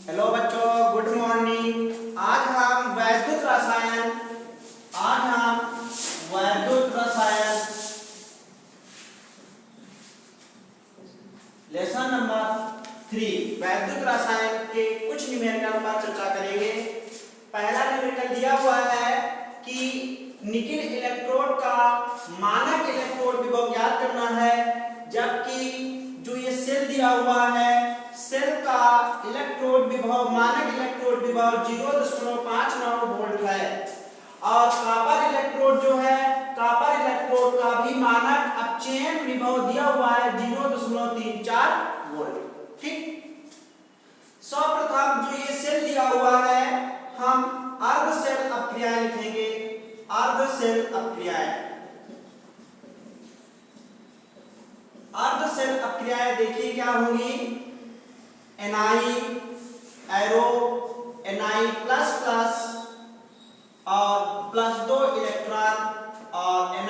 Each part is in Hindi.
हेलो बच्चों, गुड मॉर्निंग। आज हम वैद्युत रसायन लेसन नंबर 3 वैद्युत रसायन के कुछ न्यूमेरिकल पर चर्चा करेंगे। पहला न्यूमेरिकल दिया हुआ है कि निकिल इलेक्ट्रोड का मानक इलेक्ट्रोड विभव ज्ञात करना है, जबकि जो ये सेल दिया हुआ है, सेल का इलेक्ट्रोड विभव मानक इलेक्ट्रोड विभव 0.59 वोल्ट है। और कॉपर इलेक्ट्रोड जो है, कॉपर इलेक्ट्रोड का भी मानक अपचयन विभव दिया हुआ है 0.34 वोल्ट। ठीक, सर्वप्रथम जो ये सेल दिया हुआ है, हम अर्ध सेल अपक्रियाएं लिखेंगे। अर्ध सेल अपक्रियाएं, अर्ध सेल अपक्रियाएं देखिए क्या होंगी। Na एरो Na++ और +2 इलेक्ट्रॉन और Na++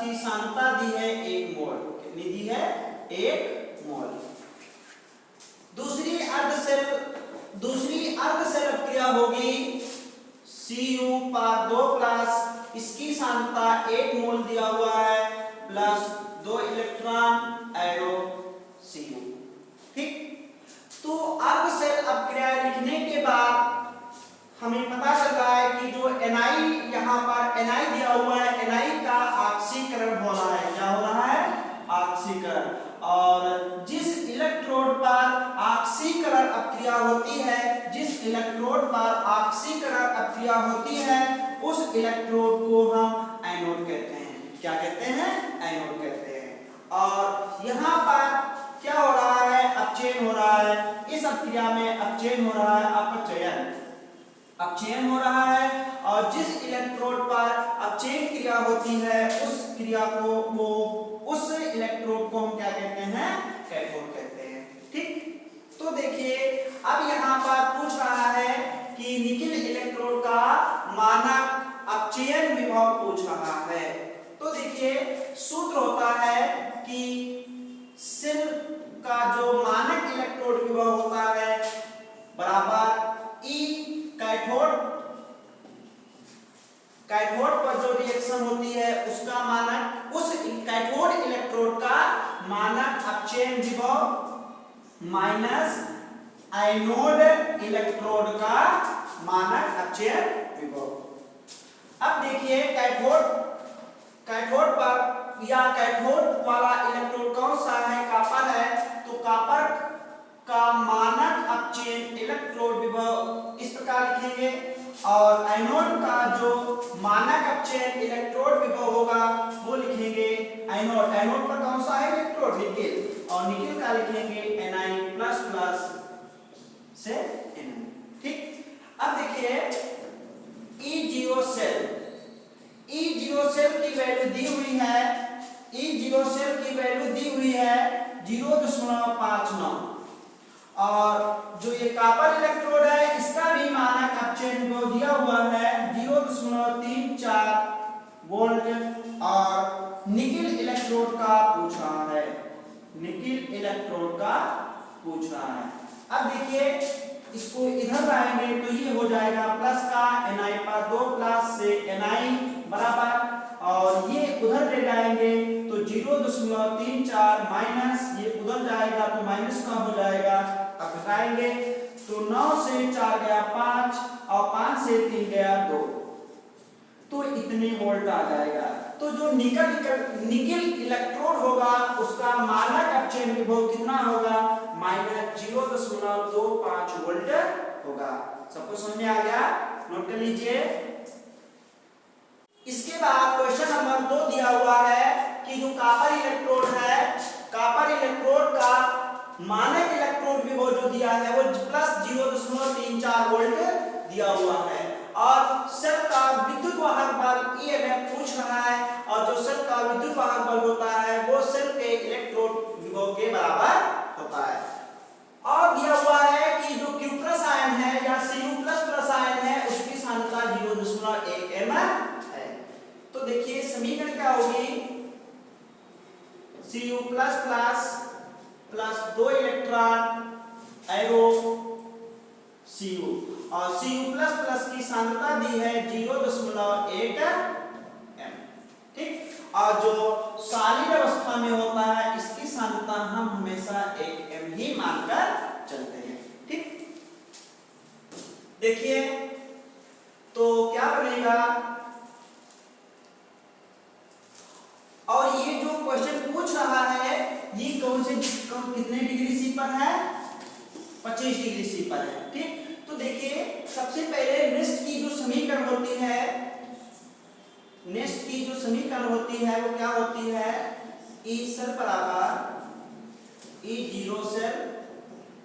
की सांद्रता दी है 1 मोल। कितनी दी है? 1 मोल। दूसरी अर्ध सेल अपक्रिया होगी Cu2+, इसकी सांद्रता 1 मोल दिया हुआ है, +2 इलेक्ट्रॉन एरो Cu। ठीक, तो अर्ध सेल अपक्रिया लिखने के बाद हमें पता चल रहा है कि जो Na यहाँ पर Na दिया हुआ है, Na का ऑक्सीकरण हो रहा है। क्या हो रहा है? ऑक्सीकरण। और जिस इलेक्ट्रोड पर ऑक्सीकरण अपक्रिया होती है, जिस इलेक्ट्रोड पर ऑक्सीकरण अपक्रिया होती है, उस इलेक्ट्रोड को हम एनोड कहते हैं। क्या कहते हैं? एनोड कहते हैं। और यहाँ पर क्या हो रहा है? अपचयन हो रहा है। इस अपक्रिया में अपचयन हो रहा है, अपचयन हो रहा है। और जिस इलेक्ट्रोड पर अपचयन क्रिया होती है, उस क्रिया को उस इलेक्ट्रोड को हम क्या कहते हैं? कैथोड कहते हैं। ठीक, तो देखिए अब यहाँ पर पूछ रहा है कि निकिल इलेक्ट्रोड का मानक अपचयन विभव पूछ रहा है। तो देखिए सूत्र होता है कि सेल का जो मानक इलेक्ट्रोड विभव होता है बराबर E कैथोड पर जो रिएक्शन होती है उसका मानक, उस कैथोड इलेक्ट्रोड का मानक अपचयन विभव माइनस एनोड इलेक्ट्रोड का मानक अपचयन विभव। अब देखिए कैथोड पर या कैथोड वाला इलेक्ट्रोड कौन सा है? कॉपर है। तो कॉपर का मानक अपचयन इलेक्ट्रोड विभव इस प्रकार लिखेंगे। और एनोड का जो मानक अपचयन इलेक्ट्रोड विभव होगा वो लिखेंगे एनोड। एनोड पर कौन सा है इलेक्ट्रोड? निकिल। और निकिल का लिखेंगे Na++ से Na। ठीक, अब देखिए E0 सेल की वैल्यू दी हुई है। E0 सेल की वैल्यू दी हुई है 0.59। और जो ये कॉपर इलेक्ट्रोड है, इसका भी मानक अपचयन विभव दिया हुआ है 0.34 वोल्ट। और निकिल इलेक्ट्रोड का पूछ रहा है, निकिल इलेक्ट्रोड का पूछ रहा है। अब देखिए इसको इधर लाएंगे तो ये हो जाएगा प्लस का Na पर 2+ से Na बराबर, और ये उधर ले जाएंगे तो 0.34 माइनस ये उधर जाएगा तो माइनस का हो जाएगा। अब घटाएंगे तो 9 से 4 गया 5 और 5 से 3 गया 2, तो इतने वोल्ट आ जाएगा। तो जो निकिल इलेक्ट्रोड होगा उसका मानक अपचयन विभव कितना होगा? -0.25 वोल्ट होगा। सबको समझ में आ गया? नोट कर लीजिए। इसके बाद क्वेश्चन नंबर 2 दिया हुआ है कि जो कॉपर इलेक्ट्रोड है, कॉपर इलेक्ट्रोड का मानक इलेक्ट्रोड विभव जो दिया है वो +0.34 वोल्ट दिया हुआ है। और सेल का विद्युत वाहक बल EMF पूछ रहा है, और जो सेल का विद्युत वाहक बल होता है वो सेल के इलेक्ट्रोड विभव के बराबर होता है। और दिया हुआ है कि जो Q+ आयन है या Cu++ आयन है, उसकी सांद्रता 0.1 m है। तो देखिए समीकरण क्या होगी? Cu++ +2 इलेक्ट्रॉन एरो Cu और Cu++ की सांद्रता दी है 0.1 m। ठीक, और जो सॉलिड अवस्था में होता है इसकी सांद्रता हम हमेशा 1 m ही मानकर चलते हैं। ठीक, देखिए तो क्या बनेगा, और ये जो क्वेश्चन पूछ रहा है ये कौन से कितने डिग्री सी पर है, 25 डिग्री सी पर है। ठीक, तो देखिए सबसे पहले नेस्ट की जो समीकरण होती है, नेस्ट की जो समीकरण होती है वो क्या होती है, E सेल बराबर E0 सेल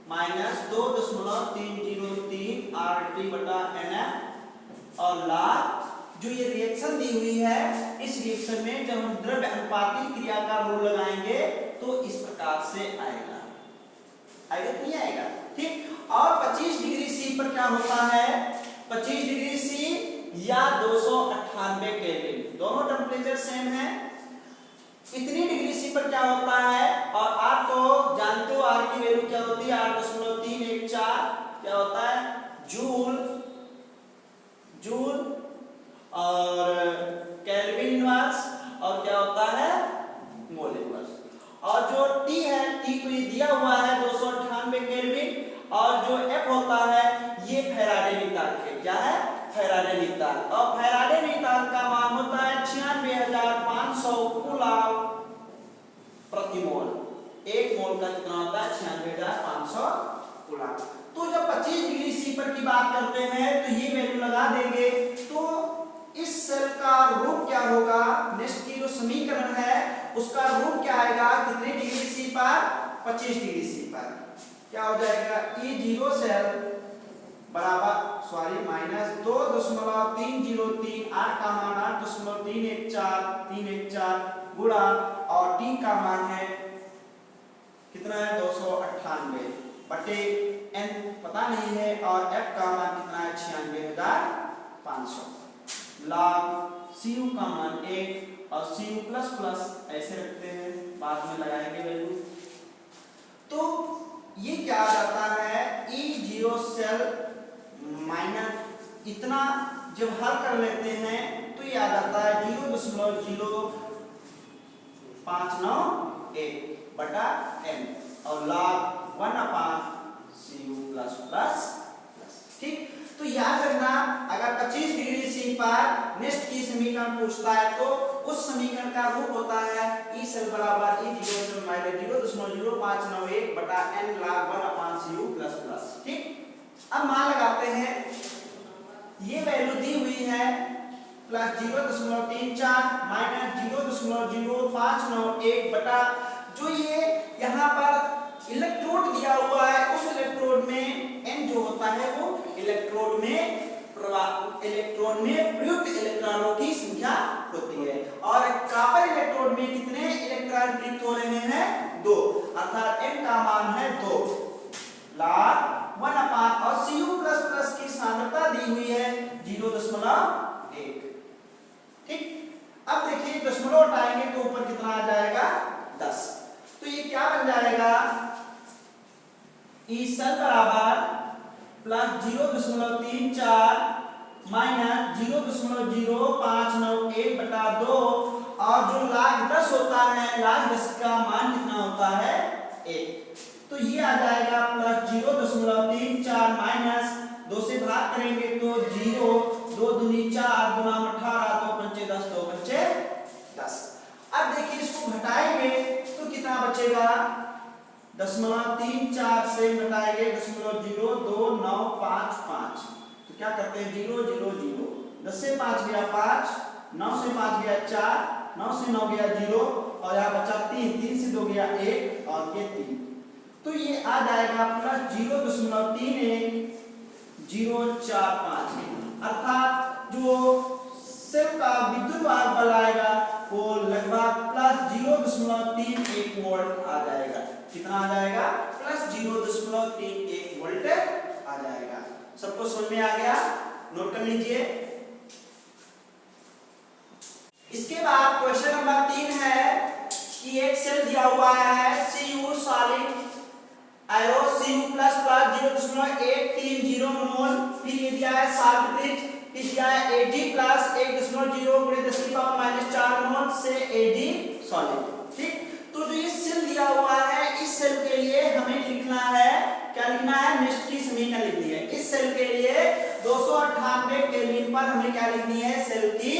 माइनस 2.303 RT बटा NF और लाग जो ये रिएक्शन दी हुई है, इस रिएक्शन में जब हम द्रव्य अनुपाती क्रिया का रूल लगाएंगे तो इस प्रकार से आएगा, आएगा नहीं आएगा। ठीक, और 25 डिग्री सी पर क्या होता है, 25 डिग्री सी या 298 केल्विन, दोनों टेम्परेचर सेम है। इतनी डिग्री सी पर क्या होता है, और आप तो जानते हो आर की वैल्यू क्या होती है, 8.314 क्या होता है, जूल, जूल और केल्विन इनवर्स और क्या होता है, मोल इनवर्स। और जो T है, T तो ये दिया हुआ है 298 केल्विन, और जो F होता है ये फैराडे निकाल के, क्या है, फैराडे निकाल, और फैराडे निकाल का मान होता है 96,500 कूलम प्रति मोल। एक मोल का कितना होता है, 96,500 कूलम। तो जब 25 डिग्री सी पर की बात करते हैं तो ये वैल्यू लगा देंगे, तो इस सेल का रूप क्या होगा, नेक्स्ट की जो समीकरण है उसका रूप क्या आएगा, कितने डिग्री सी पर, 25 डिग्री सी पर, क्या हो जाएगा, E0 सेल बराबर माइनस 2.303 R का मान 8.314 गुणा, और T का मान है कितना है, 298 बटे N पता नहीं है, और F का मान कितना है, 96,500, log Cu का मान 1 और Cu++ ऐसे रखते हैं, बाद में लगाएंगे वैल्यू। तो ये क्या आ जाता है, E0 सेल माइनस इतना जब हल कर लेते हैं तो ये आ जाता है 0.0591 बटा n और log 1/Cu++। ठीक, तो याद रखना अगर 25 डिग्री सी पर नेक्स्ट की समीकरण पूछता है तो उस समीकरण का रूप होता है E सेल बराबर E0 सेल माइनस 0.0591 बटा n log 1/Cu++। ठीक, अब मान लगाते हैं, ये वैल्यू दी हुई है प्लस 0.34 माइनस 0.0591 बटा जो ये यहाँ पर इलेक्ट्रोड दिया हुआ है, उस इलेक्ट्रोड में n जो होता है वो इलेक्ट्रोड में प्रयुक्त इलेक्ट्रॉनों की संख्या होती है, और कॉपर इलेक्ट्रोड में कितने इलेक्ट्रॉन प्रयुक्त हो रहे हैं, 2, अर्थात n का मान है 2 log 1/, और Cu++ की सांद्रता दी हुई है 0.1। ठीक, अब देखिए दशमलव हटाएंगे तो ऊपर कितना आ जाएगा, 10। तो ये क्या बन जाएगा, E सेल बराबर प्लस 0.34 माइनस 0.0591 बटा 2, और जो log 10 होता है, log 10 का मान कितना होता है, 1। तो ये आ जाएगा प्लस 0.34 माइनस 2 से भाग करेंगे तो 0, 2 दूनी 4, गुना 18, 2 पंचे 10, 2 पंचे 10। अब देखिए इसको घटाएंगे तो कितना बचेगा, 0.34 से घटाएंगे 0.0295, तो क्या करते हैं 0 0 0, 10 से 5 गया 5, 9 से 5 गया 4, 9 से 9 गया 0, और यहाँ बचा 3, 3 से 2 गया 1 और ये 3, तो ये आ जाएगा प्लस 0.31045, अर्थात जो सेल का विद्युत वाहक बल आएगा वो लगभग प्लस 0.31 वोल्ट आ जाएगा। कितना आ जाएगा, प्लस 0.31 वोल्ट आ जाएगा। सबको समझ में आ गया, नोट कर लीजिए। इसके बाद क्वेश्चन नंबर 3 है कि एक सेल दिया हुआ है Cu solid arrow Cu plus plus 0.130 मोल, फिर ये दिया है सॉल्ट ब्रिज, फिर दिया है Ag प्लस 1.0 × 10⁻⁴ मोल से Ag सॉलिड। ठीक, तो जो ये सेल दिया हुआ है इस सेल के लिए हमें लिखना है, क्या लिखना है, नेक्स्ट की समीकरण लिखनी है। इस सेल के लिए 298 केल्विन पर हमें क्या लिखनी है, सेल की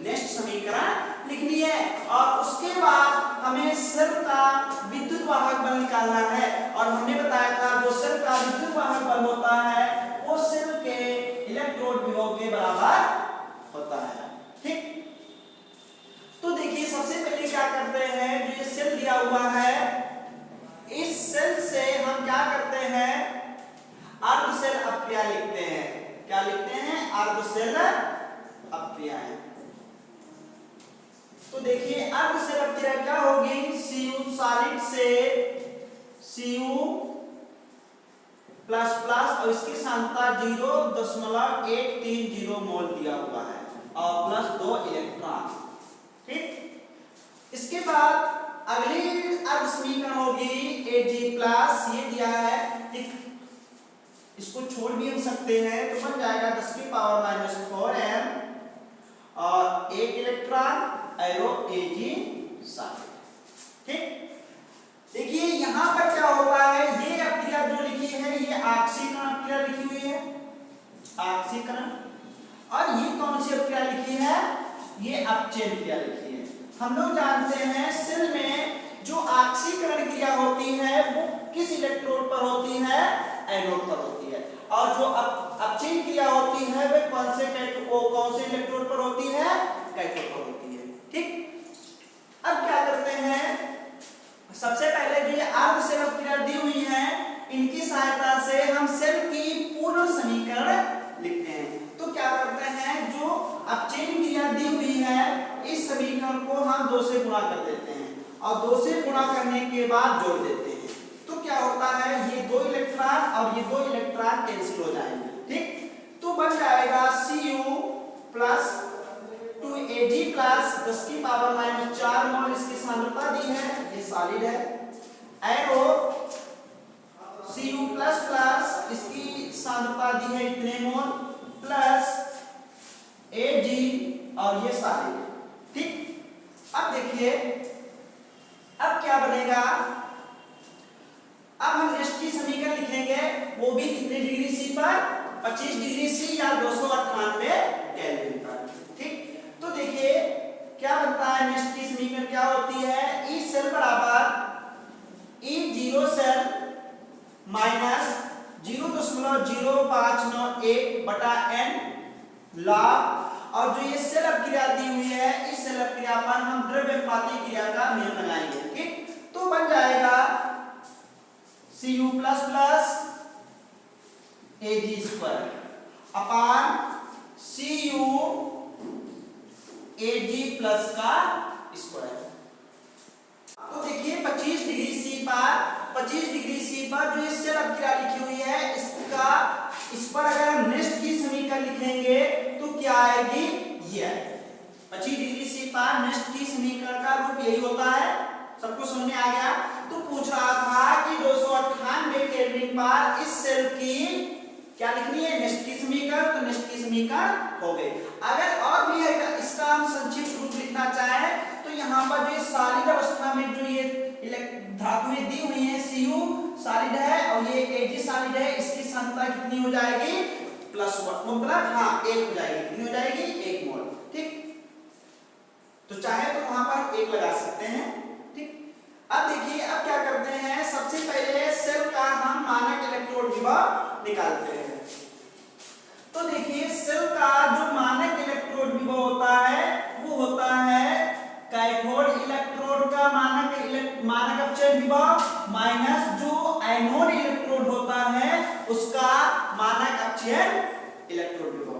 नेक्स्ट समीकरण लिखनी है। और उसके बाद हमें सेल का विद्युत वाहक बल निकालना है, और हमने बताया था जो सेल का विद्युत वाहक बल होता है वो सेल के इलेक्ट्रोड विभव के बराबर होता है। ठीक, तो देखिए सबसे पहले क्या करते हैं, जो ये सेल दिया हुआ है इस सेल से हम क्या करते हैं, अर्ध सेल अपक्रिया लिखते हैं। क्या लिखते हैं, अर्ध सेल अपक्रियाएं। तो देखिए अर्ध सेल अपक्रिया क्या होगी, Cu सॉलिड से Cu प्लस प्लस और इसकी सांद्रता 0.130 मोल दिया हुआ है और प्लस 2 इलेक्ट्रॉन। ठीक, इसके बाद अगली अर्ध समीकरण होगी Ag प्लस, ये दिया है, ठीक, इसको छोड़ भी हम सकते हैं तो बन जाएगा 10⁻⁴m और 1 इलेक्ट्रॉन एरो Ag सॉलिड। ठीक, देखिए यहां पर क्या हुआ है, ये अपक्रिया जो लिखी है ये ऑक्सीकरण अपक्रिया लिखी हुई है, ऑक्सीकरण, और ये कौन सी अपक्रिया लिखी है, ये अपचयन क्रिया लिखी है। हम लोग जानते हैं सेल में जो ऑक्सीकरण क्रिया होती है वो किस इलेक्ट्रोड पर होती है, एनोड पर होती है, और जो अपचयन क्रिया होती है वे कौन से इलेक्ट्रोड पर होती है, कैथोड पर होती है। ठीक, अब क्या करते हैं, सबसे पहले जो ये अर्ध सेल अपक्रिया दी हुई है इनकी सहायता से हम सेल की पूर्ण समीकरण लिखते हैं। तो क्या करते हैं, जो अपचयन क्रिया दी हुई है इस समीकरण को हम 2 से गुणा कर देते हैं और 2 से गुणा करने के बाद जोड़ देते हैं। तो क्या होता है, ये 2 इलेक्ट्रॉन और ये 2 इलेक्ट्रॉन कैंसिल हो जाएंगे। ठीक, तो बन जाएगा Cu प्लस 2Ag प्लस 10⁻⁴ मोल, इसकी सांद्रता दी है, ये सॉलिड है, एरो Cu प्लस प्लस इसकी सांद्रता दी है इतने मोल, प्लस Ag और ये सॉलिड। ठीक, अब देखिए अब क्या बनेगा, अब हम नेक्स्ट की समीकरण लिखेंगे, वो भी कितने डिग्री C पर, 25 डिग्री C या 298 केल्विन पर। ठीक, तो देखिए क्या बनता है, नेक्स्ट की समीकरण क्या होती है, E सेल बराबर E0 cell minus 0.0591/n log, और जो ये सेल अपक्रिया दी हुई है इस सेल अपक्रिया पर हम द्रव्यपाती क्रिया का नियम लगाएंगे। ठीक, तो बन जाएगा Cu plus plus Ag square upon Cu Ag plus का स्क्वायर। तो देखिए 25 डिग्री C पर जो ये सेल अपक्रिया लिखी हुई है इसका, इस पर अगर हम नेक्स्ट की समीकरण लिखेंगे तो क्या आएगी, ये 25 डिग्री C पर नेक्स्ट की समीकरण का रूप यही होता है। सबको समझ में आ गया। तो पूछ रहा था कि 298 केल्विन पर इस सेल की क्या लिखनी है, नेक्स्ट की समीकरण, तो नेक्स्ट की समीकरण हो गई। अगर और भी है इसका हम संक्षिप्त रूप लिखना चाहें तो यहाँ पर जो सॉलिड अवस्था में जो ये धातुएं दी हुई हैं, Cu सॉलिड है और ये Ag सॉलिड है, इसकी सांद्रता कितनी हो जाएगी, +1, मतलब हाँ 1 हो जाएगी, कितनी हो जाएगी, 1 मोल। ठीक, तो चाहे तो वहां पर 1 लगा सकते हैं। ठीक, अब देखिए अब क्या करते हैं, सबसे पहले सेल का हम मानक इलेक्ट्रोड विभव निकालते हैं। तो देखिए सेल का जो मानक इलेक्ट्रोड विभव होता है वो होता है कैथोड इलेक्ट्रोड का मानक अपचयन विभव माइनस जो एनोड इलेक्ट्रोड होता है उसका मानक अपचयन इलेक्ट्रोड विभव।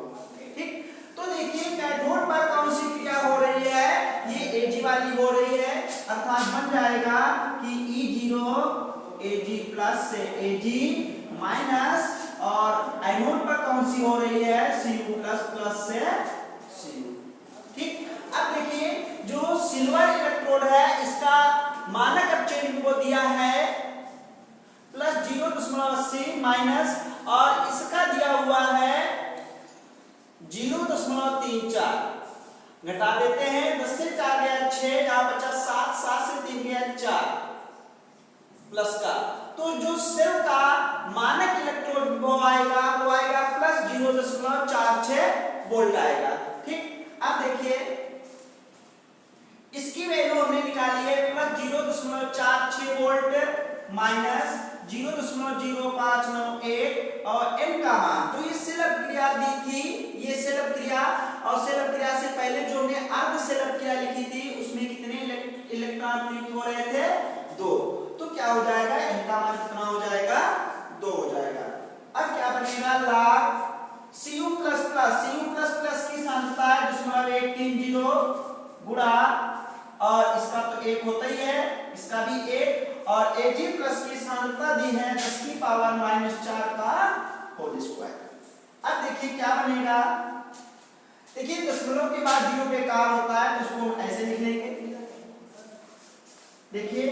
ठीक, तो देखिए कैथोड पर कौन सी क्रिया हो रही है, ये Ag वाली हो रही है, अर्थात बन जाएगा कि E0 Ag प्लस से Ag माइनस, और एनोड पर कौन सी हो रही है, Cu प्लस प्लस से Cu। ठीक, अब देखिए जो सिल्वर इलेक्ट्रोड है इसका मानक अपचयन विभव दिया है प्लस 0.80 माइनस, और इसका दिया हुआ है 0.34, घटा देते हैं, 10 से 4 गया 6, यहाँ बचा 7, 7 से 3 गया 4, प्लस का, तो जो सेल का मानक इलेक्ट्रोड वो आएगा प्लस 0.46 वोल्ट आएगा। ठीक, अब देखिए इसकी वैल्यू हमने निकाली है प्लस 0.46 वोल्ट माइनस 0.0591, और n का मान जो ये सेल क्रिया दी थी, ये सेल क्रिया, और सेल क्रिया से पहले जो हमने अर्ध सेल क्रिया लिखी थी उसमें कितने इलेक्ट्रॉन प्रयुक्त हो रहे थे, 2, तो क्या हो जाएगा, n का मान कितना हो जाएगा, 2 हो जाएगा। अब क्या बनेगा, log Cu++ की सांद्रता है 0.130 गुणा, और इसका तो 1 होता ही है, इसका भी 1, और Ag+ की सांद्रता दी है 10⁻⁴ का होल स्क्वायर। अब देखिए क्या बनेगा, देखिए दशमलव के बाद 0 बेकार होता है तो उसको हम ऐसे लिख लेंगे। देखिए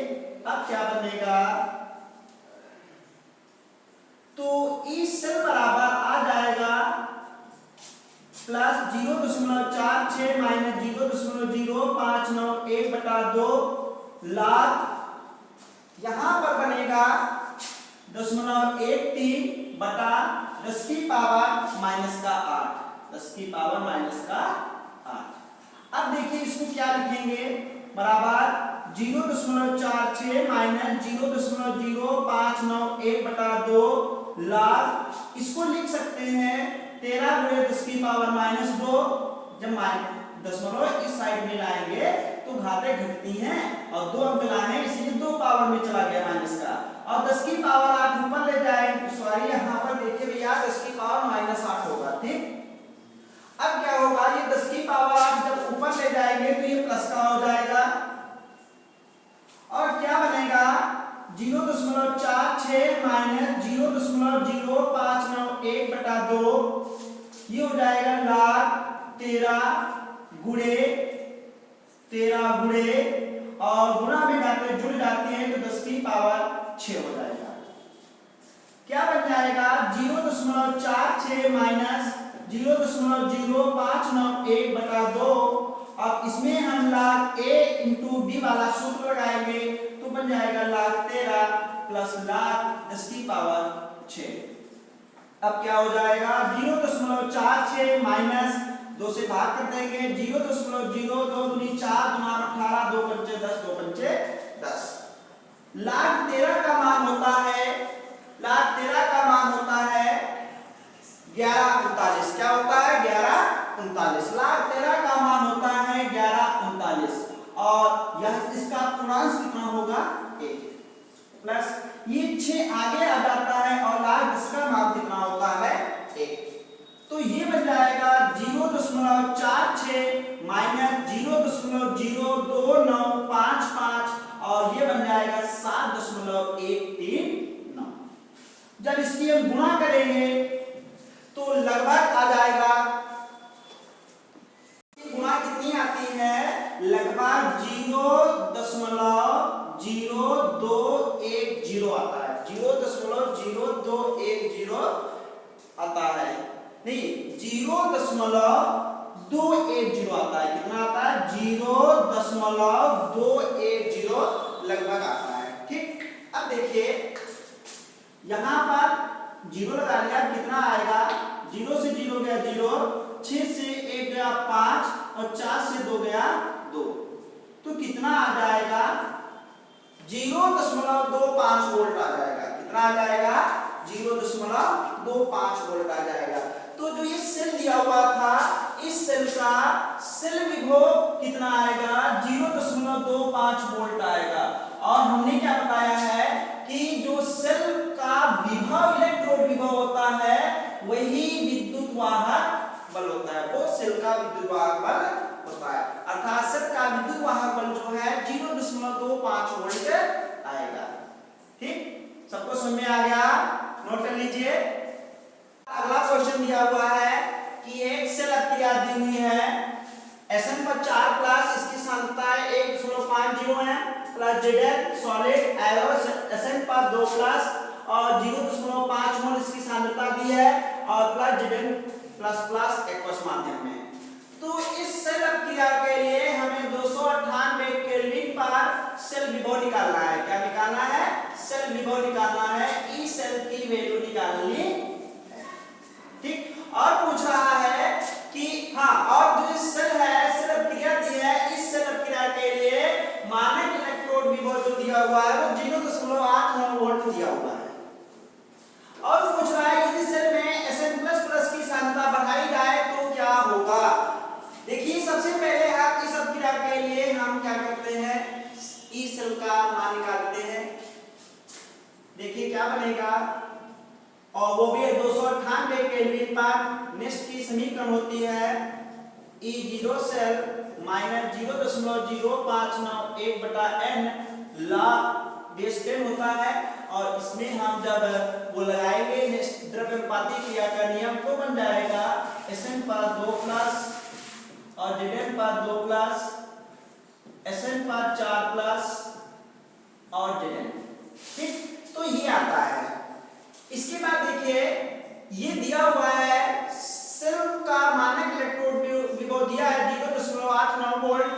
अब क्या बनेगा, तो इस सेल बराबर आ जाएगा प्लस 0.46 माइनस 0.0591/2 log, यहां पर बनेगा 0.13 बटा 10 की पावर माइनस का 8, 10 की पावर माइनस का 8। अब देखिए इसको क्या लिखेंगे, बराबर 0.46 माइनस 0.0591/2 log, इसको लिख सकते हैं 13 गुणे 10 की पावर माइनस 2, जब दशमलव इस साइड में लाएंगे तो घातें घटती हैं, और 2 अंक लाए इसलिए 2 पावर में चला गया माइनस का, और 10 की पावर 8 ऊपर ले जाए, सॉरी यहाँ पर देखिए भैया 10 की पावर माइनस 8 होगा। ठीक, अब क्या होगा, ये 10 की पावर 8 जब ऊपर ले जाएंगे तो ये प्लस का हो जाएगा, और क्या बनेगा 0.46 माइनस 0.0591/2, ये हो जाएगा log 13 गुणे, और गुणा में घातें जुड़ जाती हैं तो 10 की पावर 6 हो जाएगा। क्या बन जाएगा 0.46 माइनस 0.0591/2, अब इसमें हम log a × b वाला सूत्र लगाएंगे तो बन जाएगा log 13 प्लस log 10 की पावर 6। अब क्या हो जाएगा 0.46 माइनस 2 से भाग कर देंगे, 0.02 दूनी 4 गुना 18, 2 पंचे 10, 2 पंचे 10। log 13 का मान होता है, log 13 का मान होता है 1139, क्या होता है 1139, log 13 का मान होता है 1139, और यह इसका पूर्णांक कितना होगा 1, प्लस ये 6 आगे आ जाता है, और log इसका मान कितना होता है 1, तो ये बन जाएगा 0.46 माइनस 0.02955, और ये बन जाएगा 7.139। जब इसकी हम गुणा करेंगे तो लगभग आ जाएगा, गुणा कितनी आती है, लगभग 0.0210 आता है, 0.0210 आता है, नहीं 0.210 आता है, कितना आता है 0.210 लगभग आता है। ठीक, अब देखिए यहां पर 0 लगा लिया, कितना आएगा, 0 से 0 गया 0, 6 से 1 गया 5, और 4 से 2 गया 2, तो कितना आ जाएगा 0.25 वोल्ट आ जाएगा, कितना आ जाएगा 0.25 वोल्ट आ जाएगा। तो जो ये सेल दिया हुआ था, इस सेल का सेल विभव कितना आएगा 0.25 वोल्ट आएगा, और हमने क्या बताया है कि जो सेल का विभव इलेक्ट्रोड विभव होता है वही विद्युत वाहक बल होता है, वो सेल का विद्युत वाहक बल होता है, अर्थात सेल का विद्युत वाहक बल जो है 0.25 वोल्ट आएगा। ठीक, सबको समझ में आ गया, नोट कर लीजिए। अगला क्वेश्चन दिया हुआ है कि एक सेल क्रिया दी हुई है, Sn पर 4 प्लस इसकी सांद्रता 1.50 है, plus Zn solid arrow Sn पर 2 प्लस और 0.5 मोल इसकी सांद्रता दी है और प्लस Zn प्लस एक्वस माध्यम में। तो इस सेल अपक्रिया के लिए हमें 298 केल्विन पर सेल विभव निकालना है। क्या निकालना है? सेल विभव निकालना है। ई सेल की वैल्यू निकालनी है, ठीक। और पूछ रहा है कि हाँ, और जो सेल है, सेल अपक्रिया दी है, इस सेल अपक्रिया के लिए मानक इलेक्ट्रोड विभव जो दिया हुआ है वो 0.89 वोल्ट दिया हुआ है। और पूछ रहा है यदि सेल में Sn++ की सांद्रता बढ़ाई जाए तो क्या होगा। देखिए सबसे पहले आप इस अपक्रिया के लिए हम क्या करते हैं, ई सेल का मान निकालते हैं। देखिए क्या बनेगा, और वो भी 298 केल्विन पर। नेक्स्ट की समीकरण होती है E0 सेल माइनस 0.0591 बटा n log बेस 10 होता है। और इसमें हम जब वो लगाएंगे नेक्स्ट द्रव्यनुपाती क्रिया का नियम तो बन जाएगा Sn पर 2 प्लस और Zn पर 2 प्लस, Sn पर 4 प्लस और Zn, ठीक। तो ये आता है। इसके बाद देखिए ये दिया हुआ है सेल का मानक इलेक्ट्रोड विभव दिया है 0.89 वोल्ट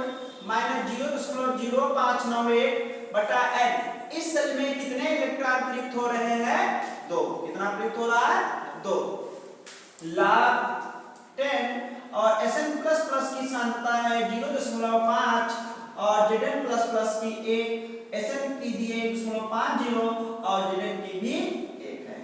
माइनस 0.0591 बटा n। इस सेल में कितने इलेक्ट्रॉन प्रयुक्त हो रहे हैं? 2। कितना प्रयुक्त हो रहा है? 2 log 10 और Sn++ की सांद्रता है 0.5 और Zn++ की 1, Sn की दी है 1.50 और Zn की भी 1 है।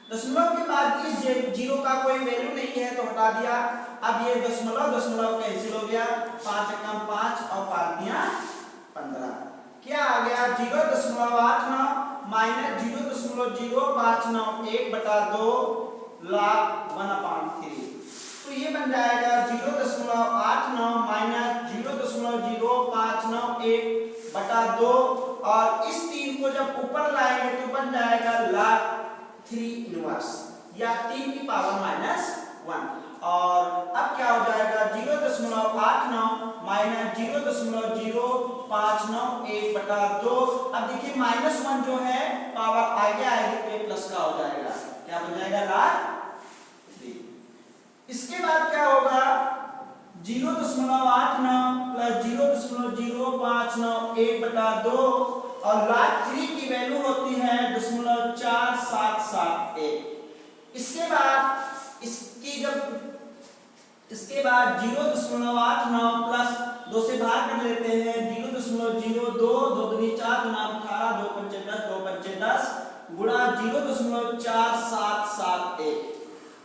दशमलव के बाद इस 0 का कोई वैल्यू नहीं है तो हटा दिया। अब ये दशमलव कैंसिल हो गया, 5 एकम 5 और 5 दिया 15। क्या आ गया? 0.89 माइनस 0.0591 बटा 2 log 1/3। तो ये बन जाएगा 0.89 माइनस 0.0591 बटा 2 और इस 3 को जब ऊपर लाएंगे तो बन जाएगा log 3 इनवर्स या 3 की पावर -1। और अब क्या हो जाएगा 0.89 माइनस 0.0591 बटा 2। अब देखिए -1 जो है पावर आगे आएगी तो ये प्लस का हो जाएगा। क्या बन जाएगा? log 3। इसके बाद क्या होगा 0.89 प्लस 0.0591 बटा 2 और log 3 की वैल्यू होती है 0.4771। इसके बाद 0.89 प्लस 2 से भाग कर लेते हैं 0.02 2 दूनी 4 गुना 18 2 पंचे 10 2 पंचे 10 गुणा 0.4771।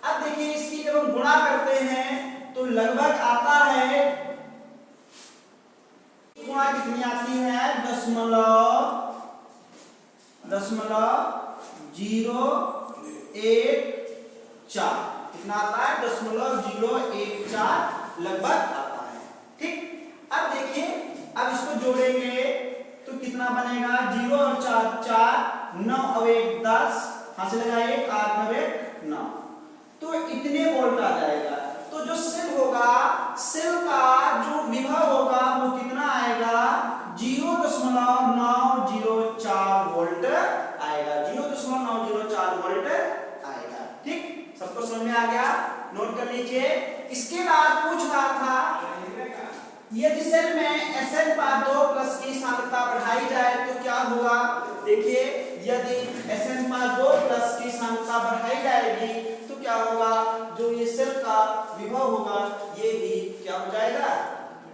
अब देखिए इसकी जब हम गुणा करते हैं तो लगभग आता है, गुणा कितनी आती है? 0.014। कितना आता है? 0.014 लगभग आता है, ठीक। अब देखिए अब इसको जोड़ेंगे तो कितना बनेगा? 0 और 4 4 9 और 1 10, हाथ से लगाइए 8 9 1 9, तो इतने वोल्ट आ जाएगा। तो जो सेल होगा, सेल का जो विभव होगा वो कितना आएगा? 0.904 वोल्ट आएगा। 0.904 वोल्ट आएगा, ठीक। सबको समझ में आ गया? नोट कर लीजिए। इसके बाद पूछ रहा था यदि सेल में Sn+2+ की सांद्रता बढ़ाई जाए तो क्या होगा। देखिए यदि Sn+2+ की सांद्रता बढ़ाई जाएगी तो क्या होगा, जो ये सेल का विभव होगा ये भी क्या हो जाएगा?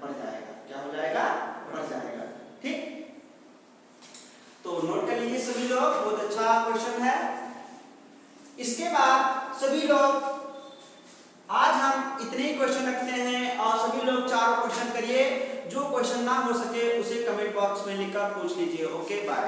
बढ़ जाएगा। क्या हो जाएगा? बढ़ जाएगा, ठीक। तो नोट कर लीजिए सभी लोग, बहुत अच्छा क्वेश्चन है। इसके बाद सभी लोग आज हम इतने ही क्वेश्चन रखते हैं और सभी लोग 4 क्वेश्चन करिए। जो क्वेश्चन ना हो सके उसे कमेंट बॉक्स में लिखकर पूछ लीजिए। Okay bye.